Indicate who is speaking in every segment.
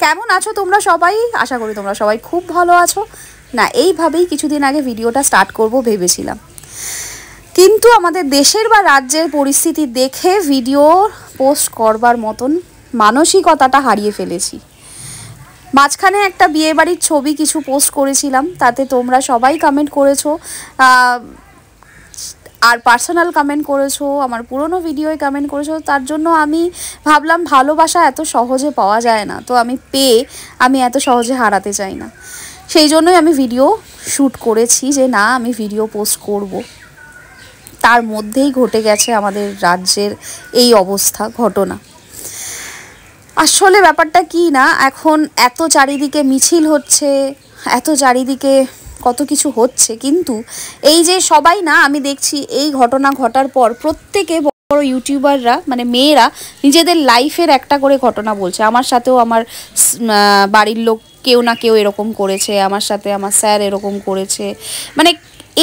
Speaker 1: কেমন আছো তোমরা সবাই? আশা করি তোমরা সবাই খুব ভালো আছো। না, এইভাবেই কিছুদিন আগে ভিডিওটা স্টার্ট করব ভেবেছিলাম, কিন্তু আমাদের দেশের বা রাজ্যের পরিস্থিতি দেখে ভিডিও পোস্ট করবার মতন মানসিকতাটা হারিয়ে ফেলেছি। মাঝখানে একটা বিয়েবাড়ির ছবি কিছু পোস্ট করেছিলাম, তাতে তোমরা সবাই কমেন্ট করেছো, আর পার্সোনাল কমেন্ট করেছো, আমার পুরনো ভিডিওয় কমেন্ট করেছো। তার জন্য আমি ভাবলাম ভালোবাসা এত সহজে পাওয়া যায় না, তো আমি এত সহজে হারাতে চাই না। সেই জন্যই আমি ভিডিও শ্যুট করেছি যে না, আমি ভিডিও পোস্ট করব। তার মধ্যেই ঘটে গেছে আমাদের রাজ্যের এই অবস্থা, ঘটনা। আসলে ব্যাপারটা কি না, এখন এত চারিদিকে মিছিল হচ্ছে, এত চারিদিকে কত কিছু হচ্ছে, কিন্তু এই যে সবাই না, আমি দেখছি এই ঘটনা ঘটার পর প্রত্যেকে বড় ইউটিউবাররা মানে মেয়েরা নিজেদের লাইফের একটা করে ঘটনা বলছে। আমার সাথেও আমার বাড়ির লোক কেউ না কেউ এরকম করেছে, আমার সাথে আমার স্যার এরকম করেছে। মানে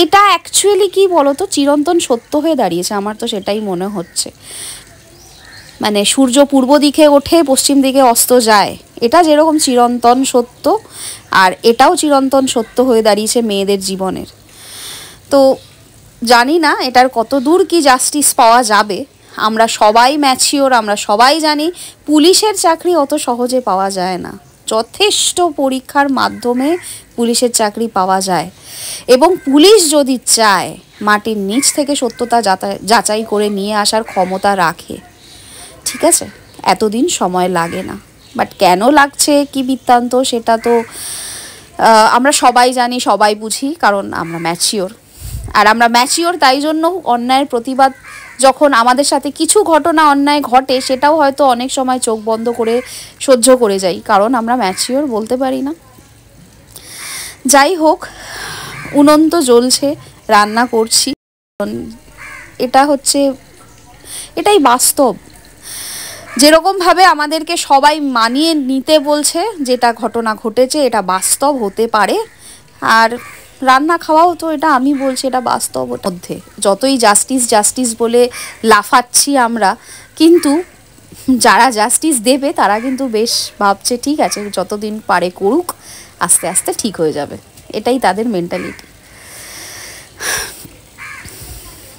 Speaker 1: এটা অ্যাকচুয়ালি কি বলতো, চিরন্তন সত্য হয়ে দাঁড়িয়েছে। আমার তো সেটাই মনে হচ্ছে। মানে সূর্য পূর্ব দিকে ওঠে, পশ্চিম দিকে অস্ত যায়, এটা যেরকম চিরন্তন সত্য, আর এটাও চিরন্তন সত্য হয়ে দাঁড়িয়েছে মেয়েদের জীবনের। তো জানি না এটার কত দূর কি জাস্টিস পাওয়া যাবে। আমরা সবাই ম্যাচিওর, আমরা সবাই জানি পুলিশের চাকরি অত সহজে পাওয়া যায় না। যথেষ্ট পরীক্ষার মাধ্যমে পুলিশের চাকরি পাওয়া যায়, এবং পুলিশ যদি চায় মাটির নিচ থেকে সত্যতা যাচাই করে নিয়ে আসার ক্ষমতা রাখে। ঠিক আছে, এতদিন সময় লাগে না, বাট কেন লাগছে কি বৃত্তান্ত সেটা তো আমরা সবাই জানি, সবাই বুঝি, কারণ আমরা ম্যাচিওর। আর আমরা ম্যাচিওর তাই জন্য অন্যায়ের প্রতিবাদ, যখন আমাদের সাথে কিছু ঘটনা অন্যায় ঘটে, সেটাও হয়তো অনেক সময় চোখ বন্ধ করে সহ্য করে যাই, কারণ আমরা ম্যাচিওর, বলতে পারি না। যাই হোক, উনন্ত জ্বলছে, রান্না করছি, এটাই বাস্তব। যেরকমভাবে আমাদেরকে সবাই মানিয়ে নিতে বলছে, যেটা ঘটনা ঘটেছে এটা বাস্তব হতে পারে, আর রান্না খাওয়াও তো, এটা আমি বলছি এটা বাস্তব মধ্যে। যতই জাস্টিস বলে লাফাচ্ছি আমরা, কিন্তু যারা জাস্টিস দেবে তারা কিন্তু বেশ ভাবছে ঠিক আছে, যতদিন পারে করুক, আস্তে আস্তে ঠিক হয়ে যাবে, এটাই তাদের মেন্টালিটি।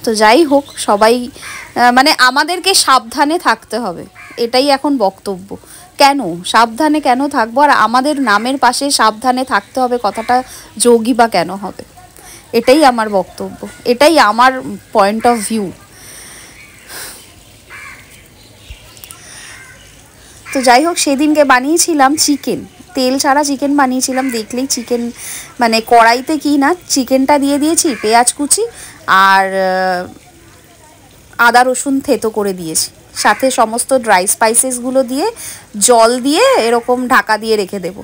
Speaker 1: তো যাই হোক, সবাই মানে আমাদেরকে সাবধানে থাকতে হবে, এটাই এখন বক্তব্য। কেন সাবধানে কেন থাকবো, আর আমাদের নামের পাশে সাবধানে থাকতে হবে কথাটা যোগী বা কেন হবে, এটাই আমার বক্তব্য, এটাই আমার পয়েন্ট অফ ভিউ। তো যাই হোক, সেদিনকে বানিয়েছিলাম চিকেন, তেল ছাড়া চিকেন বানিয়েছিলাম। দেখলেই চিকেন মানে কড়াইতে কি না, চিকেনটা দিয়ে দিয়েছি, পেঁয়াজ কুচি আর আদা রসুন থেতো করে দিয়েছি, সাথে সমস্ত ড্রাই স্পাইসেসগুলো দিয়ে জল দিয়ে এরকম ঢাকা দিয়ে রেখে দেবো।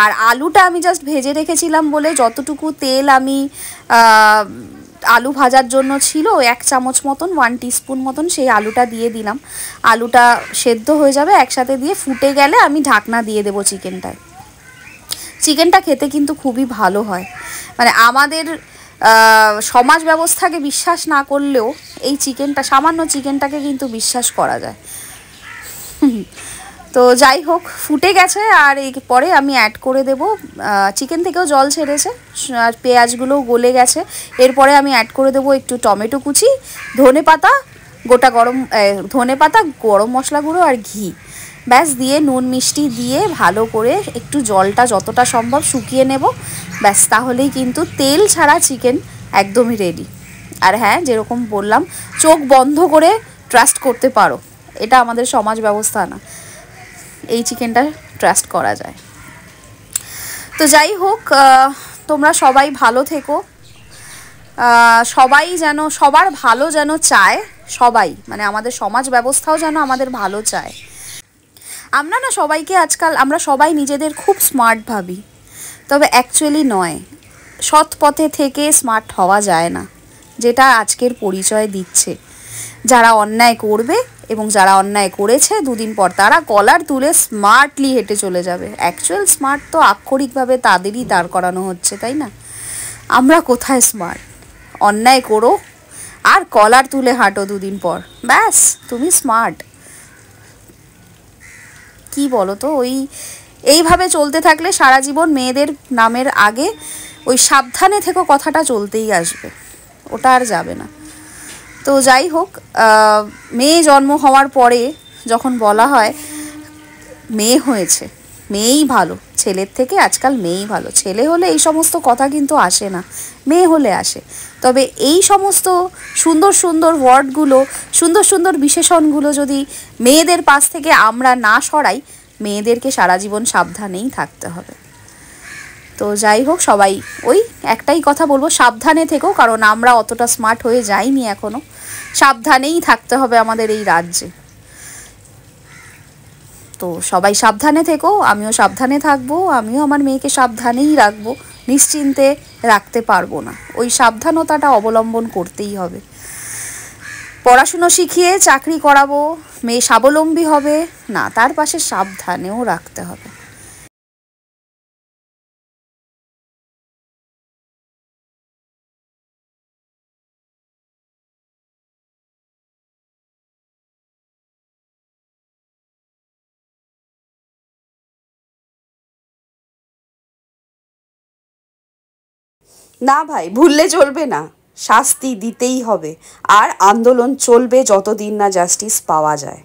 Speaker 1: আর আলুটা আমি জাস্ট ভেজে রেখেছিলাম বলে, যতটুকু তেল আমি আলু ভাজার জন্য ছিল 1 চামচ মতন, 1 টিস্পুন মতন, সেই আলুটা দিয়ে দিলাম। আলুটা সেদ্ধ হয়ে যাবে, একসাথে দিয়ে ফুটে গেলে আমি ঢাকনা দিয়ে দেবো চিকেনটায়। চিকেনটা খেতে কিন্তু খুবই ভালো হয়। মানে আমাদের সমাজ ব্যবস্থাকে বিশ্বাস না করলেও এই সামান্য চিকেনটাকে কিন্তু বিশ্বাস করা যায়। তো যাই হোক, ফুটে গেছে, আর পরে আমি অ্যাড করে দেব, চিকেন থেকেও জল ছেড়েছে, আর পেঁয়াজগুলোও গলে গেছে। এরপরে আমি অ্যাড করে দেবো একটু টমেটো কুচি, ধনেপাতা, গরম মশলা গুঁড়ো আর ঘি। ব্যাস, দিয়ে নুন মিষ্টি দিয়ে ভালো করে একটু জলটা যতটা সম্ভব শুকিয়ে নেব। ব্যাস, তাহলেই কিন্তু তেল ছাড়া চিকেন একদমই রেডি। আর হ্যাঁ, যেরকম বললাম, চোখ বন্ধ করে ট্রাস্ট করতে পারো, এটা আমাদের সমাজ ব্যবস্থা না, এই চিকেনটা ট্রাস্ট করা যায়। তো যাই হোক, তোমরা সবাই ভালো থেকো, সবাই যেন সবার ভালো যেন চায়, সবাই মানে আমাদের সমাজ ব্যবস্থাও যেন আমাদের ভালো চায়। আমরা না সবাইকে আজকাল, আমরা সবাই নিজেদের খুব স্মার্ট ভাবি, তবে অ্যাকচুয়ালি নয়। সৎ পথে থেকে স্মার্ট হওয়া যায় না, যেটা আজকের পরিচয় দিচ্ছে। যারা অন্যায় করবে এবং যারা অন্যায় করেছে, দুদিন পর তারা কলার তুলে স্মার্টলি হেঁটে চলে যাবে। অ্যাকচুয়াল স্মার্ট তো আক্ষরিকভাবে তাদেরই দাঁড় করানো হচ্ছে, তাই না? আমরা কোথায় স্মার্ট? অন্যায় করো আর কলার তুলে হাঁটো দুদিন পর, ব্যাস তুমি স্মার্ট। কি বলো তো, এইভাবে চলতে থাকলে সারা জীবন মেয়েদের নামের আগে ওই সাবধানে থেকো কথাটা চলতেই আসবে, ওটা আর যাবে না। তো যাই হোক, মেয়ে জন্ম হওয়ার পরে যখন বলা হয় মেয়ে হয়েছে, মেয়েই ভালো, ছেলের থেকে আজকাল মেয়েই ভালো, ছেলে হলে এই সমস্ত কথা কিন্তু আসে না, মেয়ে হলে আসে। তবে এই সমস্ত সুন্দর সুন্দর ওয়ার্ডগুলো, সুন্দর সুন্দর বিশেষণগুলো যদি মেয়েদের পাশ থেকে আমরা না সরাই, মেয়েদেরকে সারা জীবন সাবধানেই থাকতে হবে। তো যাই হোক, সবাই ওই একটাই কথা বলবো, সাবধানে থেকো, কারণ আমরা অতটা স্মার্ট হয়ে যাইনি এখনো, সাবধানেই থাকতে হবে আমাদের এই রাজ্যে। তো সবাই সাবধানে থেকো, আমিও সাবধানে থাকবো, আমিও আমার মেয়েকে সাবধানেই রাখবো, নিশ্চিন্তে রাখতে পারবো না, ওই সাবধানতাটা অবলম্বন করতেই হবে। পড়াশুনো শিখিয়ে চাকরি করাবো, মেয়ে স্বাবলম্বী হবে না, তার পাশে সাবধানেও রাখতে হবে।
Speaker 2: না ভাই, ভুললে চলবে না, শাস্তি দিতেই হবে। আর আন্দোলন চলবে যতদিন না জাস্টিস পাওয়া যায়।